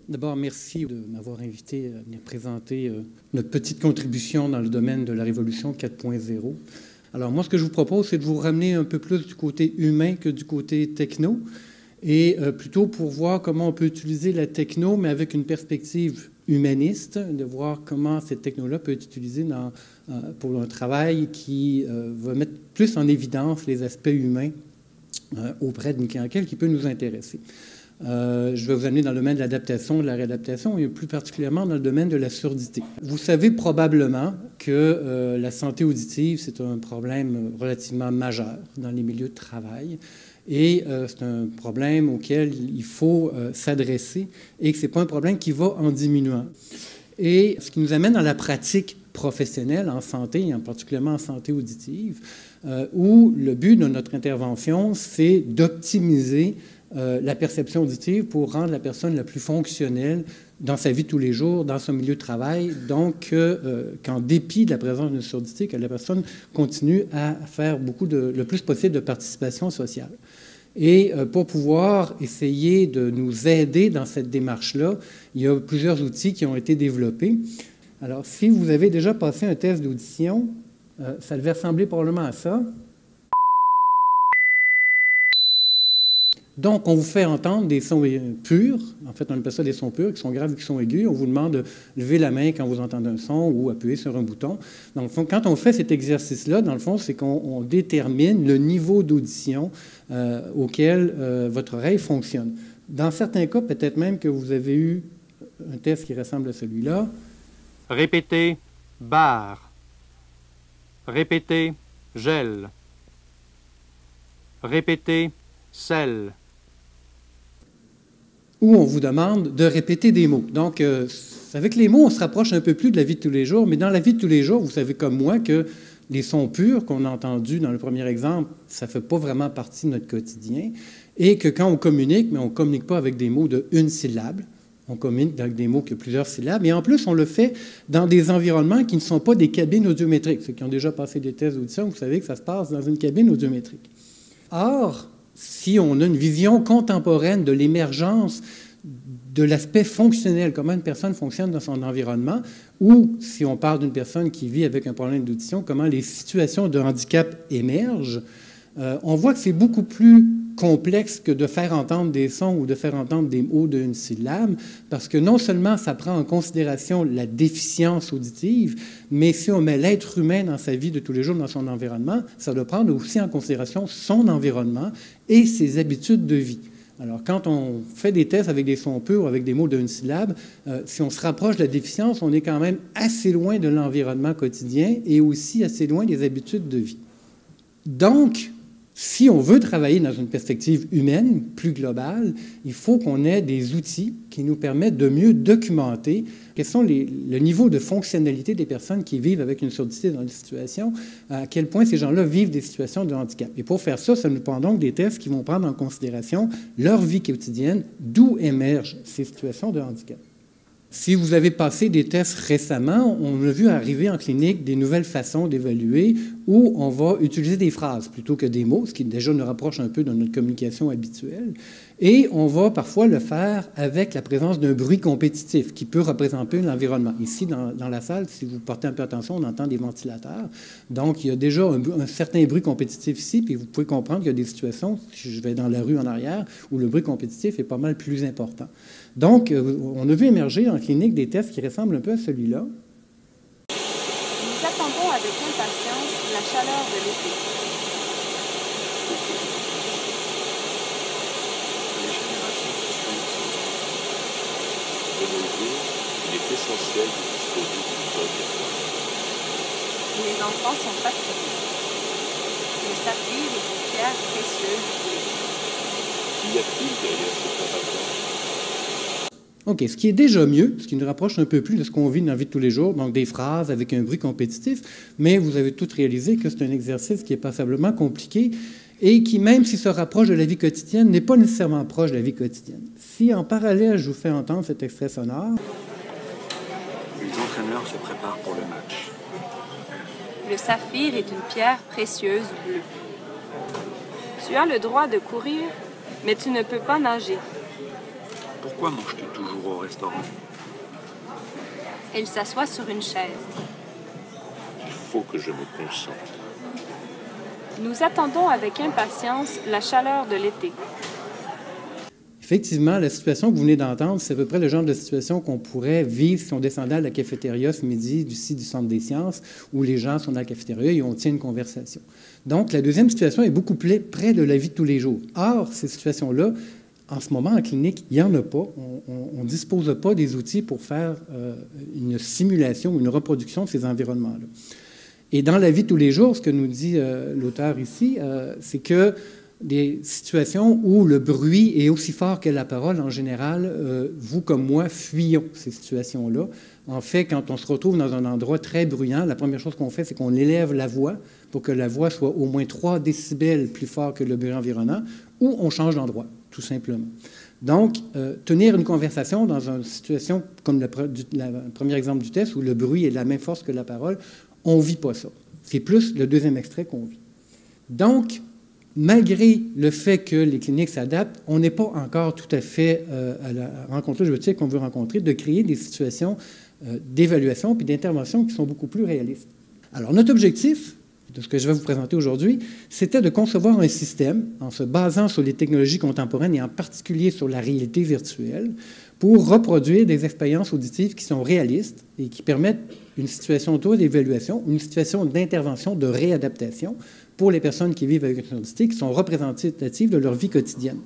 D'abord, merci de m'avoir invité à venir présenter notre petite contribution dans le domaine de la Révolution 4.0. Alors moi, ce que je vous propose, c'est de vous ramener un peu plus du côté humain que du côté techno, et plutôt pour voir comment on peut utiliser la techno, mais avec une perspective humaniste, de voir comment cette techno-là peut être utilisée pour un travail qui va mettre plus en évidence les aspects humains auprès d'une clientèle qui peut nous intéresser. Je vais vous amener dans le domaine de l'adaptation, de la réadaptation, et plus particulièrement dans le domaine de la surdité. Vous savez probablement que la santé auditive, c'est un problème relativement majeur dans les milieux de travail, et c'est un problème auquel il faut s'adresser, et que ce n'est pas un problème qui va en diminuant. Et ce qui nous amène dans la pratique professionnelle en santé, et en particulièrement en santé auditive, où le but de notre intervention, c'est d'optimiser la perception auditive pour rendre la personne la plus fonctionnelle dans sa vie de tous les jours, dans son milieu de travail, donc qu'en dépit de la présence d'une surdité, que la personne continue à faire le plus possible de participation sociale. Et pour pouvoir essayer de nous aider dans cette démarche-là, il y a plusieurs outils qui ont été développés. Alors, si vous avez déjà passé un test d'audition, ça devait ressembler probablement à ça. Donc, on vous fait entendre des sons purs. En fait, on appelle ça des sons purs, qui sont graves et qui sont aigus. On vous demande de lever la main quand vous entendez un son ou appuyer sur un bouton. Dans le fond, quand on fait cet exercice-là, dans le fond, c'est qu'on détermine le niveau d'audition auquel votre oreille fonctionne. Dans certains cas, peut-être même que vous avez eu un test qui ressemble à celui-là. Répétez, barre. Répétez, gel. Répétez, sel. Où on vous demande de répéter des mots. Donc, avec les mots, on se rapproche un peu plus de la vie de tous les jours, mais dans la vie de tous les jours, vous savez comme moi que les sons purs qu'on a entendus dans le premier exemple, ça ne fait pas vraiment partie de notre quotidien, et que quand on communique, mais on ne communique pas avec des mots d'une syllabe, on communique avec des mots qui ont plusieurs syllabes, et en plus, on le fait dans des environnements qui ne sont pas des cabines audiométriques. Ceux qui ont déjà passé des tests d'audition, vous savez que ça se passe dans une cabine audiométrique. Or, si on a une vision contemporaine de l'émergence de l'aspect fonctionnel, comment une personne fonctionne dans son environnement, ou si on parle d'une personne qui vit avec un problème d'audition, comment les situations de handicap émergent, on voit que c'est beaucoup plus complexe que de faire entendre des sons ou de faire entendre des mots d'une syllabe, parce que non seulement ça prend en considération la déficience auditive, mais si on met l'être humain dans sa vie de tous les jours, dans son environnement, ça doit prendre aussi en considération son environnement et ses habitudes de vie. Alors, quand on fait des tests avec des sons purs ou avec des mots d'une syllabe, si on se rapproche de la déficience, on est quand même assez loin de l'environnement quotidien et aussi assez loin des habitudes de vie. Donc, si on veut travailler dans une perspective humaine, plus globale, il faut qu'on ait des outils qui nous permettent de mieux documenter quels sont le niveau de fonctionnalité des personnes qui vivent avec une surdité dans des situations, à quel point ces gens-là vivent des situations de handicap. Et pour faire ça, ça nous prend donc des tests qui vont prendre en considération leur vie quotidienne, d'où émergent ces situations de handicap. Si vous avez passé des tests récemment, on a vu arriver en clinique des nouvelles façons d'évaluer où on va utiliser des phrases plutôt que des mots, ce qui déjà nous rapproche un peu de notre communication habituelle. Et on va parfois le faire avec la présence d'un bruit compétitif qui peut représenter l'environnement. Ici, dans la salle, si vous portez un peu attention, on entend des ventilateurs. Donc, il y a déjà un certain bruit compétitif ici, puis vous pouvez comprendre qu'il y a des situations, si je vais dans la rue en arrière, où le bruit compétitif est pas mal plus important. Donc, on a vu émerger en clinique des tests qui ressemblent un peu à celui-là. Nous attendons avec impatience la chaleur de l'été. Les générations futures sont de nos jours, il est essentiel de disposer d'une bonne école. Les enfants sont fatigués. Le saphir est une pierre précieuse bleue. Qu'y a-t-il derrière ce combattant? OK, ce qui est déjà mieux, ce qui nous rapproche un peu plus de ce qu'on vit dans la vie de tous les jours, donc des phrases avec un bruit compétitif, mais vous avez tous réalisé que c'est un exercice qui est passablement compliqué et qui, même s'il se rapproche de la vie quotidienne, n'est pas nécessairement proche de la vie quotidienne. Si, en parallèle, je vous fais entendre cet extrait sonore... Les entraîneurs se préparent pour le match. Le saphir est une pierre précieuse bleue. Tu as le droit de courir, mais tu ne peux pas nager. Pourquoi manges-tu toujours au restaurant? Elle s'assoit sur une chaise. Il faut que je me concentre. Nous attendons avec impatience la chaleur de l'été. Effectivement, la situation que vous venez d'entendre, c'est à peu près le genre de situation qu'on pourrait vivre si on descendait à la cafétéria ce midi du site du Centre des sciences, où les gens sont dans la cafétéria et on tient une conversation. Donc, la deuxième situation est beaucoup plus près de la vie de tous les jours. Or, ces situations-là, en ce moment, en clinique, il n'y en a pas. On ne dispose pas des outils pour faire une simulation ou une reproduction de ces environnements-là. Et dans la vie de tous les jours, ce que nous dit l'auteur ici, c'est que des situations où le bruit est aussi fort que la parole, en général, vous comme moi, fuyons ces situations-là. En fait, quand on se retrouve dans un endroit très bruyant, la première chose qu'on fait, c'est qu'on élève la voix pour que la voix soit au moins 3 décibels plus fort que le bruit environnant, ou on change d'endroit, tout simplement. Donc, tenir une conversation dans une situation comme le premier exemple du test, où le bruit est de la même force que la parole, on ne vit pas ça. C'est plus le deuxième extrait qu'on vit. Donc, malgré le fait que les cliniques s'adaptent, on n'est pas encore tout à fait à la rencontre qu'on veut rencontrer, de créer des situations d'évaluation puis d'intervention qui sont beaucoup plus réalistes. Alors, notre objectif, de ce que je vais vous présenter aujourd'hui, c'était de concevoir un système en se basant sur les technologies contemporaines et en particulier sur la réalité virtuelle pour reproduire des expériences auditives qui sont réalistes et qui permettent une situation d'évaluation, une situation d'intervention, de réadaptation pour les personnes qui vivent avec une audité, qui sont représentatives de leur vie quotidienne.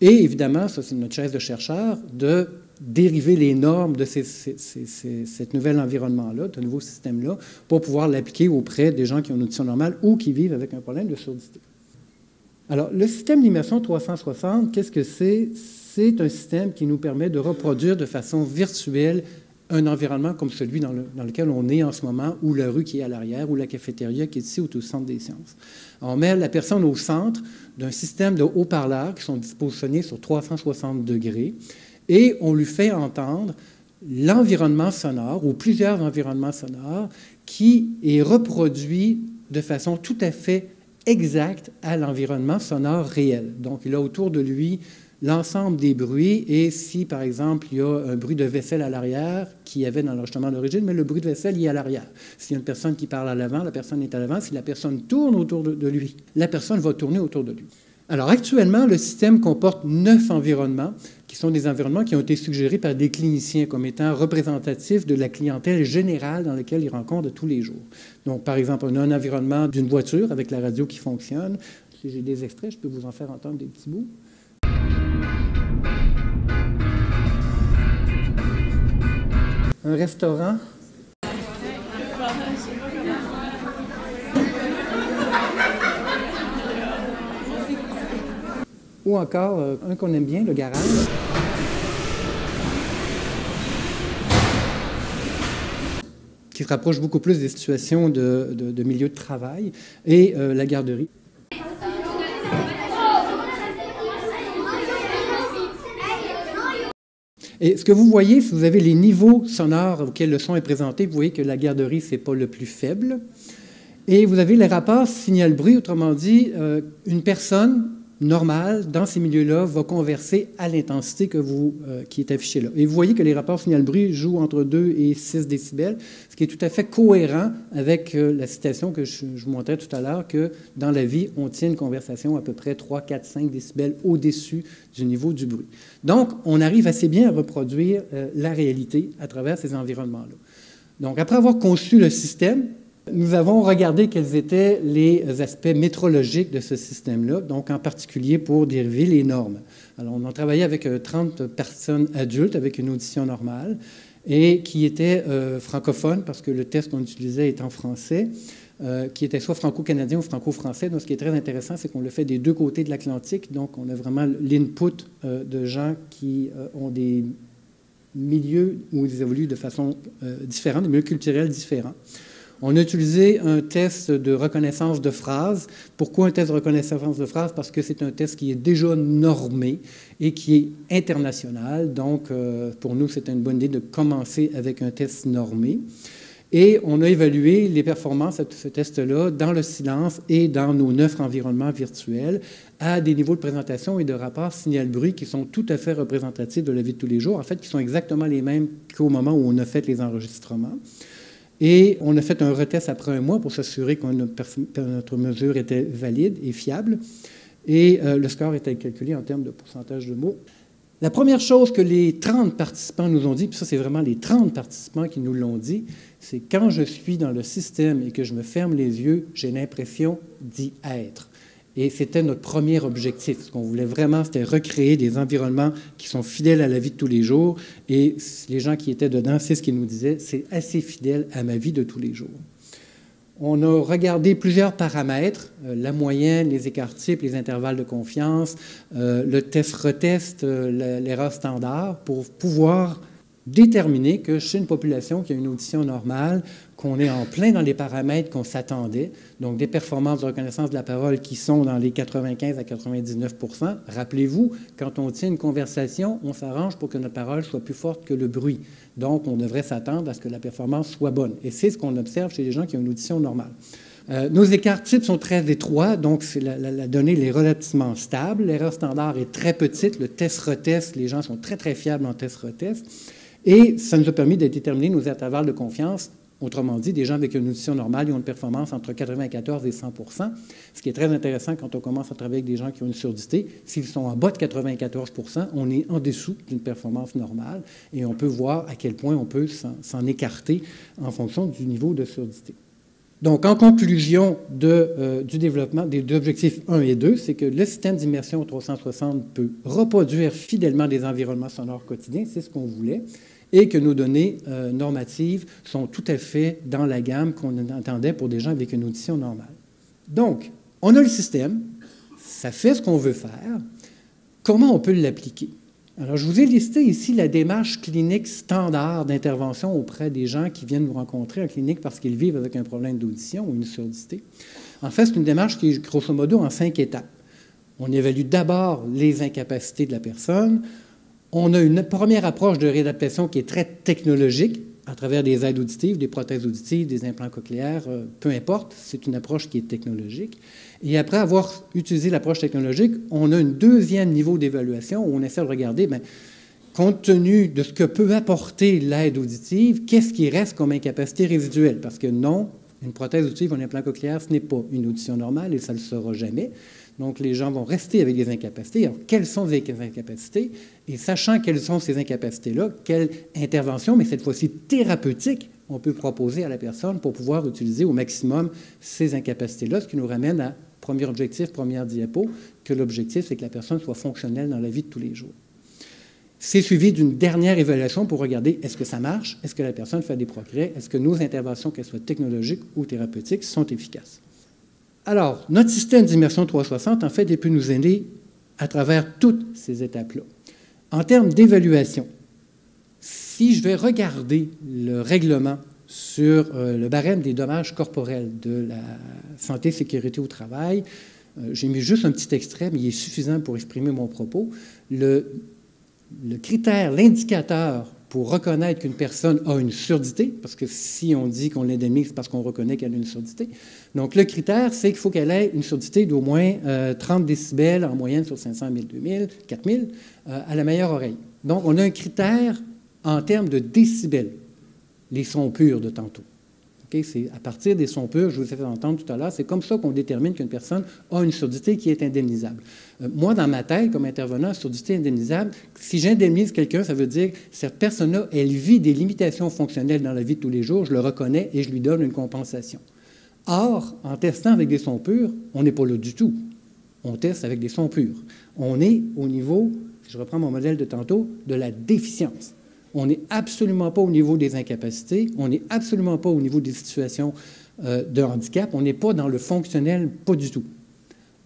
Et évidemment, ça c'est notre chaise de chercheur, de dériver les normes de cet nouvel environnement-là, de nouveau système-là, pour pouvoir l'appliquer auprès des gens qui ont une audition normale ou qui vivent avec un problème de surdité. Alors, le système d'immersion 360, qu'est-ce que c'est? C'est un système qui nous permet de reproduire de façon virtuelle un environnement comme celui dans lequel on est en ce moment, ou la rue qui est à l'arrière, ou la cafétéria qui est ici au Centre des sciences. On met la personne au centre d'un système de haut-parleurs qui sont dispositionnés sur 360 degrés, et on lui fait entendre l'environnement sonore, ou plusieurs environnements sonores, qui est reproduit de façon tout à fait exacte à l'environnement sonore réel. Donc, il a autour de lui l'ensemble des bruits, et si, par exemple, il y a un bruit de vaisselle à l'arrière qu'il y avait dans l'enregistrement d'origine, mais le bruit de vaisselle, il est à l'arrière. S'il y a une personne qui parle à l'avant, la personne est à l'avant. Si la personne tourne autour de lui, la personne va tourner autour de lui. Alors, actuellement, le système comporte 9 environnements, qui sont des environnements qui ont été suggérés par des cliniciens comme étant représentatifs de la clientèle générale dans laquelle ils rencontrent tous les jours. Donc, par exemple, on a un environnement d'une voiture avec la radio qui fonctionne. Si j'ai des extraits, je peux vous en faire entendre des petits bouts. Un restaurant. Ou encore un qu'on aime bien, le garage. Qui se rapproche beaucoup plus des situations de milieu de travail, et la garderie. Et ce que vous voyez, si vous avez les niveaux sonores auxquels le son est présenté, vous voyez que la garderie, ce n'est pas le plus faible. Et vous avez les rapports signal-bruit, autrement dit, une personne normale, dans ces milieux-là, va converser à l'intensité qui est affichée là. Et vous voyez que les rapports signal-bruit jouent entre 2 et 6 décibels, ce qui est tout à fait cohérent avec la citation que je vous montrais tout à l'heure, que dans la vie, on tient une conversation à peu près 3, 4, 5 décibels au-dessus du niveau du bruit. Donc, on arrive assez bien à reproduire la réalité à travers ces environnements-là. Donc, après avoir conçu le système, nous avons regardé quels étaient les aspects métrologiques de ce système-là, donc en particulier pour dériver les normes. Alors, on a travaillé avec 30 personnes adultes avec une audition normale et qui étaient francophones, parce que le test qu'on utilisait est en français, qui était soit franco-canadien ou franco-français. Donc, ce qui est très intéressant, c'est qu'on le fait des deux côtés de l'Atlantique, donc on a vraiment l'input de gens qui ont des milieux où ils évoluent de façon différente, des milieux culturels différents. On a utilisé un test de reconnaissance de phrases. Pourquoi un test de reconnaissance de phrases? Parce que c'est un test qui est déjà normé et qui est international. Donc, pour nous, c'était une bonne idée de commencer avec un test normé. Et on a évalué les performances de ce test-là dans le silence et dans nos 9 environnements virtuels à des niveaux de présentation et de rapport signal-bruit qui sont tout à fait représentatifs de la vie de tous les jours, en fait, qui sont exactement les mêmes qu'au moment où on a fait les enregistrements. Et on a fait un retest après un mois pour s'assurer que notre mesure était valide et fiable. Et le score était calculé en termes de pourcentage de mots. La première chose que les 30 participants nous ont dit, puis ça c'est vraiment les 30 participants qui nous l'ont dit, c'est quand je suis dans le système et que je me ferme les yeux, j'ai l'impression d'y être. Et c'était notre premier objectif. Ce qu'on voulait vraiment, c'était recréer des environnements qui sont fidèles à la vie de tous les jours. Et les gens qui étaient dedans, c'est ce qu'ils nous disaient, c'est assez fidèle à ma vie de tous les jours. On a regardé plusieurs paramètres, la moyenne, les écarts types, les intervalles de confiance, le test-retest, l'erreur standard, pour pouvoir déterminer que chez une population qui a une audition normale, qu'on est en plein dans les paramètres qu'on s'attendait, donc des performances de reconnaissance de la parole qui sont dans les 95 à 99 %. Rappelez-vous, quand on tient une conversation, on s'arrange pour que notre parole soit plus forte que le bruit. Donc, on devrait s'attendre à ce que la performance soit bonne. Et c'est ce qu'on observe chez les gens qui ont une audition normale. Nos écarts types sont très étroits, donc la donnée est relativement stable. L'erreur standard est très petite. Le test-retest, les gens sont très, très fiables en test-retest. Et ça nous a permis de déterminer nos intervalles de confiance. Autrement dit, des gens avec une audition normale, ils ont une performance entre 94 et 100 %, ce qui est très intéressant quand on commence à travailler avec des gens qui ont une surdité. S'ils sont en bas de 94 %, on est en dessous d'une performance normale et on peut voir à quel point on peut s'en écarter en fonction du niveau de surdité. Donc, en conclusion du développement des objectifs 1 et 2, c'est que le système d'immersion 360 peut reproduire fidèlement des environnements sonores quotidiens, c'est ce qu'on voulait, et que nos données normatives sont tout à fait dans la gamme qu'on entendait pour des gens avec une audition normale. Donc, on a le système, ça fait ce qu'on veut faire. Comment on peut l'appliquer? Alors, je vous ai listé ici la démarche clinique standard d'intervention auprès des gens qui viennent nous rencontrer en clinique parce qu'ils vivent avec un problème d'audition ou une surdité. En fait, c'est une démarche qui est grosso modo en 5 étapes. On évalue d'abord les incapacités de la personne. On a une première approche de réadaptation qui est très technologique, à travers des aides auditives, des prothèses auditives, des implants cochléaires, peu importe, c'est une approche qui est technologique. Et après avoir utilisé l'approche technologique, on a un deuxième niveau d'évaluation où on essaie de regarder, bien, compte tenu de ce que peut apporter l'aide auditive, qu'est-ce qui reste comme incapacité résiduelle? Parce que non, une prothèse auditive ou un implant cochléaire, ce n'est pas une audition normale et ça ne le sera jamais. Donc, les gens vont rester avec des incapacités. Alors, quelles sont ces incapacités? Et sachant quelles sont ces incapacités-là, quelle intervention, mais cette fois-ci thérapeutique, on peut proposer à la personne pour pouvoir utiliser au maximum ces incapacités-là, ce qui nous ramène à premier objectif, première diapo, que l'objectif, c'est que la personne soit fonctionnelle dans la vie de tous les jours. C'est suivi d'une dernière évaluation pour regarder est-ce que ça marche, est-ce que la personne fait des progrès, est-ce que nos interventions, qu'elles soient technologiques ou thérapeutiques, sont efficaces. Alors, notre système d'immersion 360, en fait, il peut nous aider à travers toutes ces étapes-là. En termes d'évaluation, si je vais regarder le règlement sur le barème des dommages corporels de la santé et sécurité au travail, j'ai mis juste un petit extrait, mais il est suffisant pour exprimer mon propos. Le critère, l'indicateur pour reconnaître qu'une personne a une surdité, parce que si on dit qu'on l'indemnise, c'est parce qu'on reconnaît qu'elle a une surdité. Donc, le critère, c'est qu'il faut qu'elle ait une surdité d'au moins 30 décibels en moyenne sur 500, 1000, 2000, 4000 à la meilleure oreille. Donc, on a un critère en termes de décibels, les sons purs de tantôt. Okay? C'est à partir des sons purs, je vous ai fait entendre tout à l'heure, c'est comme ça qu'on détermine qu'une personne a une surdité qui est indemnisable. Moi, dans ma tête, comme intervenant, surdité indemnisable, si j'indemnise quelqu'un, ça veut dire que cette personne-là, elle vit des limitations fonctionnelles dans la vie de tous les jours, je le reconnais et je lui donne une compensation. Or, en testant avec des sons purs, on n'est pas là du tout. On teste avec des sons purs. On est au niveau, si je reprends mon modèle de tantôt, de la déficience. On n'est absolument pas au niveau des incapacités, on n'est absolument pas au niveau des situations de handicap, on n'est pas dans le fonctionnel, pas du tout.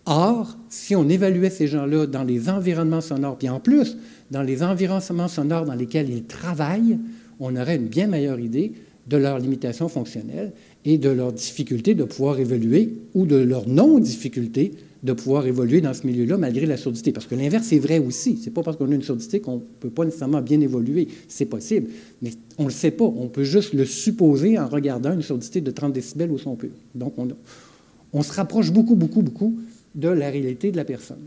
Or, si on évaluait ces gens-là dans les environnements sonores, puis en plus, dans les environnements sonores dans lesquels ils travaillent, on aurait une bien meilleure idée de leurs limitations fonctionnelles et de leur difficulté de pouvoir évaluer ou de leur non-difficulté de pouvoir évoluer dans ce milieu-là malgré la surdité. Parce que l'inverse est vrai aussi. Ce n'est pas parce qu'on a une surdité qu'on ne peut pas nécessairement bien évoluer. C'est possible, mais on ne le sait pas. On peut juste le supposer en regardant une surdité de 30 décibels au son pur. Donc, on se rapproche beaucoup, beaucoup, beaucoup de la réalité de la personne.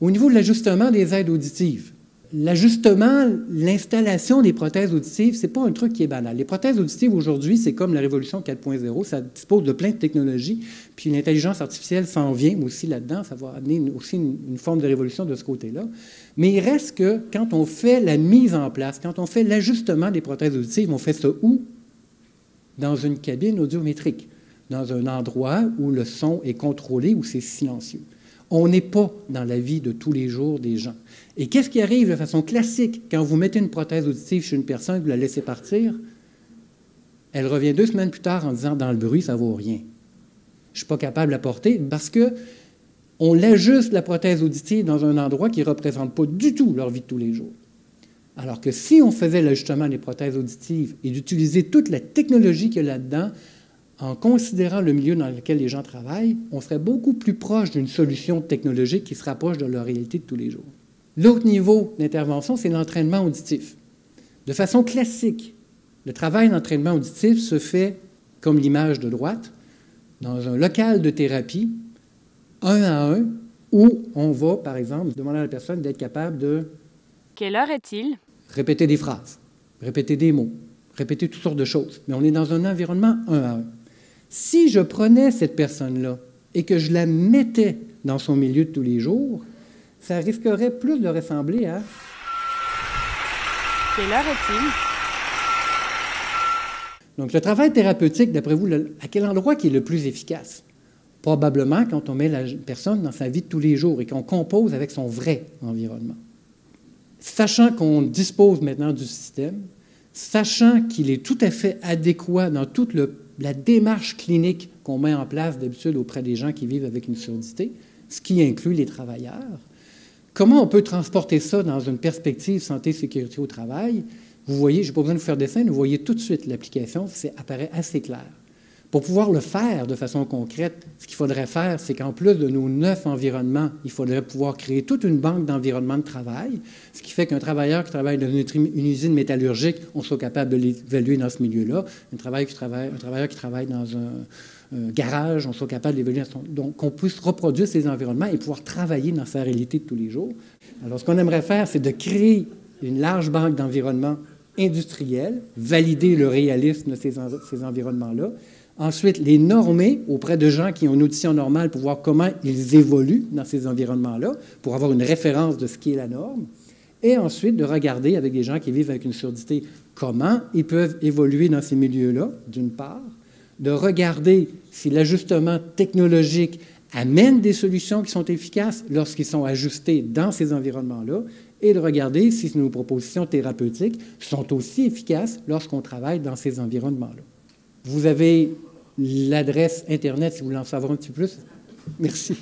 Au niveau de l'ajustement des aides auditives, l'ajustement, l'installation des prothèses auditives, ce n'est pas un truc qui est banal. Les prothèses auditives, aujourd'hui, c'est comme la révolution 4.0. Ça dispose de plein de technologies, puis l'intelligence artificielle s'en vient aussi là-dedans. Ça va amener aussi une forme de révolution de ce côté-là. Mais il reste que quand on fait la mise en place, quand on fait l'ajustement des prothèses auditives, on fait ça où? Dans une cabine audiométrique, dans un endroit où le son est contrôlé, où c'est silencieux. On n'est pas dans la vie de tous les jours des gens. Et qu'est-ce qui arrive de façon classique quand vous mettez une prothèse auditive chez une personne et vous la laissez partir? Elle revient 2 semaines plus tard en disant « dans le bruit, ça ne vaut rien. Je ne suis pas capable de la porter parce qu'on l'ajuste, la prothèse auditive, dans un endroit qui ne représente pas du tout leur vie de tous les jours. Alors que si on faisait l'ajustement des prothèses auditives et d'utiliser toute la technologie qu'il y a là-dedans, en considérant le milieu dans lequel les gens travaillent, on serait beaucoup plus proche d'une solution technologique qui se rapproche de leur réalité de tous les jours. L'autre niveau d'intervention, c'est l'entraînement auditif. De façon classique, le travail d'entraînement auditif se fait, comme l'image de droite, dans un local de thérapie, 1 à 1, où on va, par exemple, demander à la personne d'être capable de... Quelle heure est-il? Répéter des phrases, répéter des mots, répéter toutes sortes de choses. Mais on est dans un environnement 1 à 1. Si je prenais cette personne-là et que je la mettais dans son milieu de tous les jours, ça risquerait plus de ressembler à... Quelle heure est-il? Donc, le travail thérapeutique, d'après vous, à quel endroit qui est le plus efficace? Probablement quand on met la personne dans sa vie de tous les jours et qu'on compose avec son vrai environnement. Sachant qu'on dispose maintenant du système, sachant qu'il est tout à fait adéquat dans toute la démarche clinique qu'on met en place d'habitude auprès des gens qui vivent avec une surdité, ce qui inclut les travailleurs, comment on peut transporter ça dans une perspective santé-sécurité au travail? Vous voyez, je n'ai pas besoin de vous faire dessin, vous voyez tout de suite l'application, ça apparaît assez clair. Pour pouvoir le faire de façon concrète, ce qu'il faudrait faire, c'est qu'en plus de nos 9 environnements, il faudrait pouvoir créer toute une banque d'environnements de travail, ce qui fait qu'un travailleur qui travaille dans une usine métallurgique, on soit capable de l'évaluer dans ce milieu-là. Un travailleur qui travaille dans un garage, on soit capable d'évaluer. Donc, qu'on puisse reproduire ces environnements et pouvoir travailler dans sa réalité de tous les jours. Alors, ce qu'on aimerait faire, c'est de créer une large banque d'environnements industriels, valider le réalisme de ces environnements-là. Ensuite, les normer auprès de gens qui ont une audition normale pour voir comment ils évoluent dans ces environnements-là, pour avoir une référence de ce qui est la norme. Et ensuite, de regarder avec des gens qui vivent avec une surdité comment ils peuvent évoluer dans ces milieux-là, d'une part. De regarder si l'ajustement technologique amène des solutions qui sont efficaces lorsqu'ils sont ajustés dans ces environnements-là. Et de regarder si nos propositions thérapeutiques sont aussi efficaces lorsqu'on travaille dans ces environnements-là. Vous avez l'adresse Internet si vous voulez en savoir un petit peu plus. Merci.